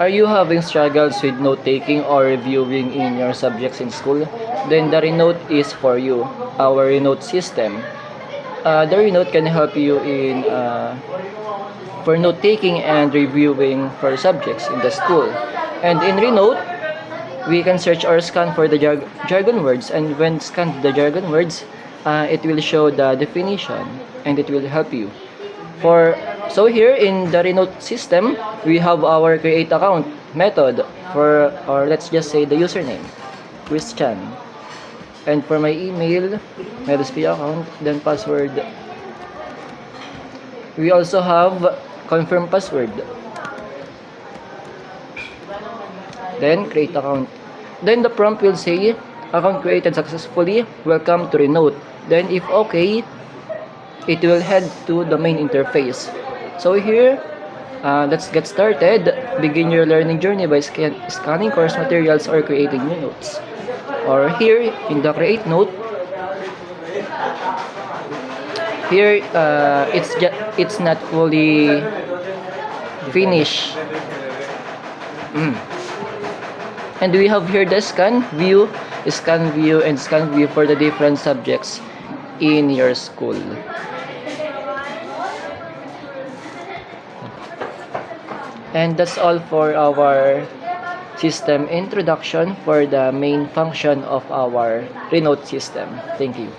Are you having struggles with note-taking or reviewing in your subjects in school? Then the Renote is for you. Our Renote system. The Renote can help you in for note-taking and reviewing for subjects in the school. And in Renote, we can search or scan for the jargon words, and when scan the jargon words, it will show the definition and it will help you. So here in the Renote system, we have our create account method for, or let's just say the username, Christian. And for my email, MedSP account, then password. We also have confirm password. Then create account. Then the prompt will say, account created successfully, welcome to Renote. Then if okay, it will head to the main interface. So here, let's get started. Begin your learning journey by scanning course materials or creating new notes. Or here, in the create note, here it's not fully finished. And we have here the scan view, and scan view for the different subjects in your school. And that's all for our system introduction for the main function of our Renote system. Thank you.